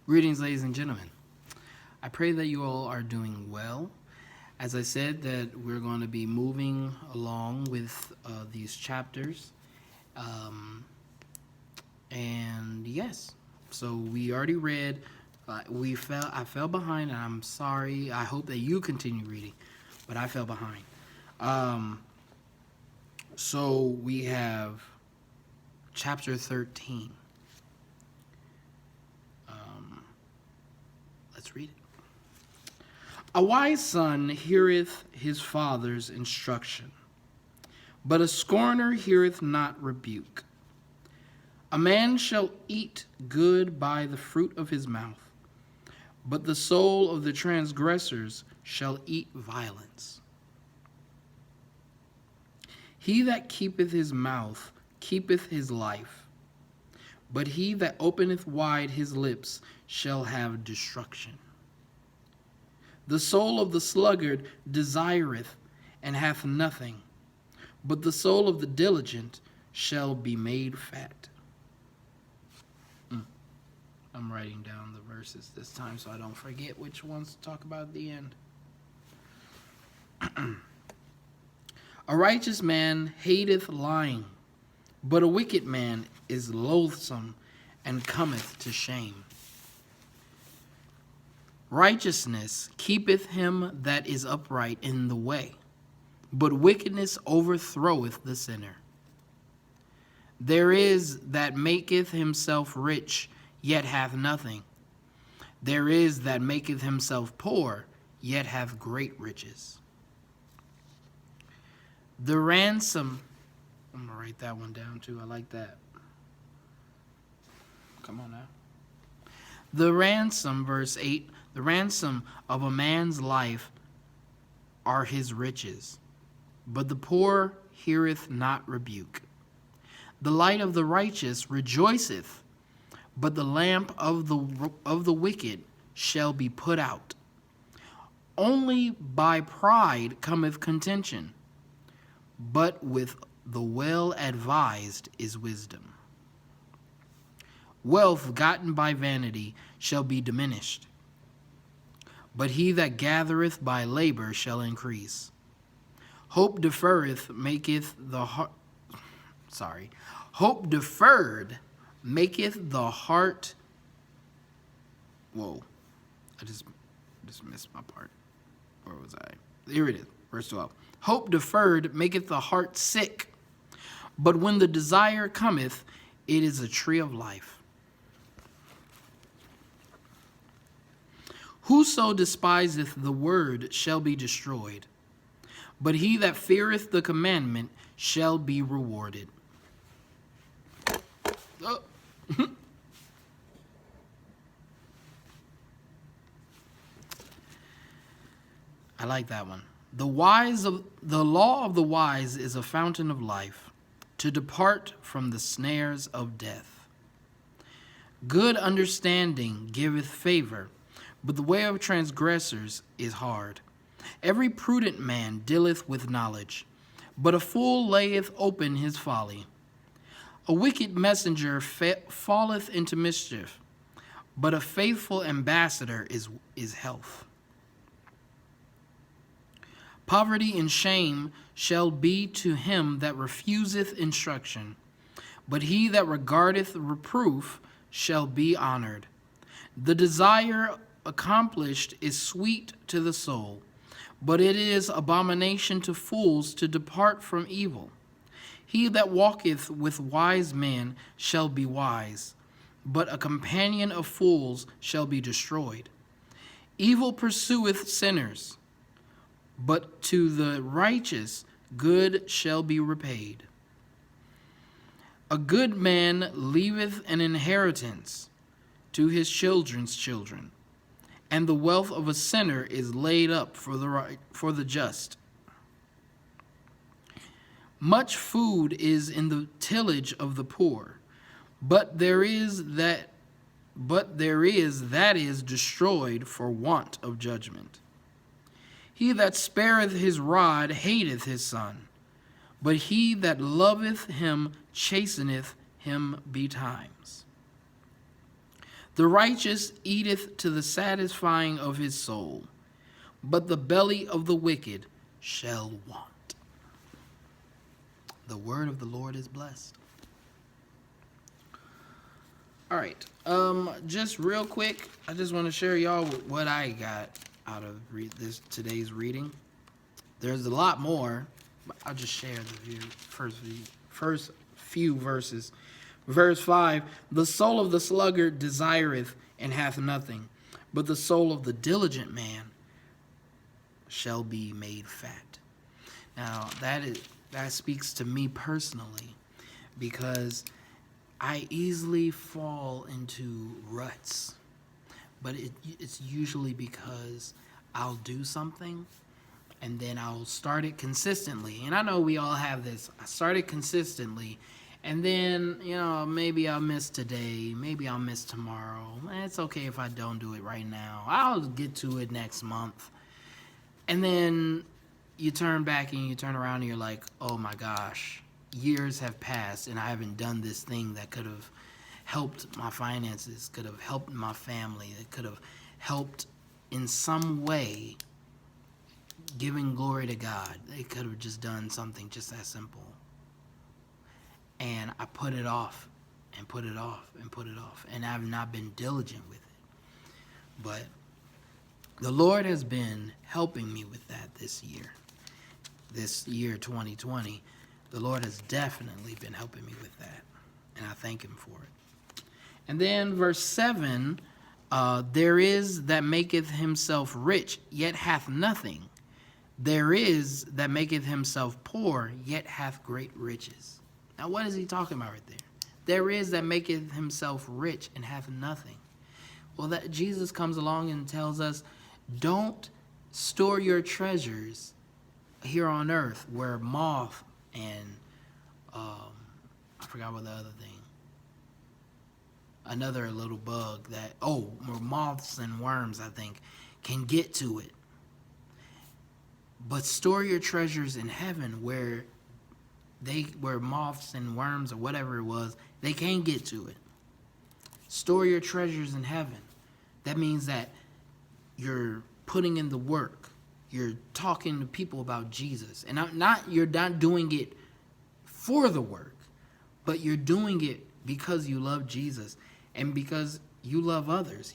Greetings, ladies and gentlemen. I pray that you all are doing well. As I said, that we're going to be moving along with these chapters. Um, and yes, so we already read. I fell behind, and I'm sorry. I hope that you continue reading, but I fell behind. So we have chapter 13. Let's read it. A wise son heareth his father's instruction, but a scorner heareth not rebuke. A man shall eat good by the fruit of his mouth, but the soul of the transgressors shall eat violence. He that keepeth his mouth keepeth his life, but he that openeth wide his lips shall have destruction. The soul of the sluggard desireth and hath nothing, but the soul of the diligent shall be made fat. I'm writing down the verses this time so I don't forget which ones to talk about at the end. A righteous man hateth lying, but a wicked man is loathsome and cometh to shame. Righteousness keepeth him that is upright in the way, but wickedness overthroweth the sinner. There is that maketh himself rich, yet hath nothing. There is that maketh himself poor, yet hath great riches. The ransom, I'm going to write that one down too. I like that. Come on now. The ransom, verse 8, the ransom of a man's life are his riches, but the poor heareth not rebuke. The light of the righteous rejoiceth, but the lamp of the wicked shall be put out. Only by pride cometh contention, but with the well-advised is wisdom. Wealth gotten by vanity shall be diminished, but he that gathereth by labor shall increase. Hope deferred maketh the heart Whoa, I just missed my part. Where was I? Here it is, verse 12. Hope deferred maketh the heart sick, but when the desire cometh, it is a tree of life. Whoso despiseth the word shall be destroyed, but he that feareth the commandment shall be rewarded. Oh. I like that one. The law of the wise is a fountain of life, to depart from the snares of death. Good understanding giveth favor, but the way of transgressors is hard. Every prudent man dealeth with knowledge, but a fool layeth open his folly. A wicked messenger falleth into mischief, but a faithful ambassador is health. Poverty and shame shall be to him that refuseth instruction, but he that regardeth reproof shall be honored. The desire accomplished is sweet to the soul, but it is abomination to fools to depart from evil. He that walketh with wise men shall be wise, but a companion of fools shall be destroyed. Evil pursueth sinners, but to the righteous good shall be repaid. A good man leaveth an inheritance to his children's children, and the wealth of a sinner is laid up for the just. Much food is in the tillage of the poor, but there is that is destroyed for want of judgment. He that spareth his rod hateth his son, but he that loveth him chasteneth him betimes. The righteous eateth to the satisfying of his soul, but the belly of the wicked shall want. The word of the Lord is blessed. All right. Just real quick, I just want to share y'all what I got out of today's reading. There's a lot more, but I'll just share the first few verses. Verse 5, the soul of the sluggard desireth and hath nothing, but the soul of the diligent man shall be made fat. Now, that speaks to me personally, because I easily fall into ruts, but it's usually because I'll do something and then I'll start it consistently. And I know we all have this. I start it consistently, and then, maybe I'll miss today, maybe I'll miss tomorrow. It's okay if I don't do it right now. I'll get to it next month. And then you turn back and you turn around and you're like, oh my gosh, years have passed and I haven't done this thing that could have helped my finances, could have helped my family, it could have helped in some way giving glory to God. They could have just done something just that simple. And I put it off and put it off and put it off, and I've not been diligent with it. But the Lord has been helping me with that this year 2020. The Lord has definitely been helping me with that, and I thank him for it. And then verse 7, there is that maketh himself rich, yet hath nothing. There is that maketh himself poor, yet hath great riches. Now, what is he talking about right there? There is that maketh himself rich and hath nothing. Well, that Jesus comes along and tells us, don't store your treasures here on earth where moth and I forgot what the other thing. Another little bug where moths and worms, I think, can get to it. But store your treasures in heaven where moths and worms or whatever it was, they can't get to it. Store your treasures in heaven. That means that you're putting in the work. You're talking to people about Jesus. And you're not doing it for the work, but you're doing it because you love Jesus and because you love others.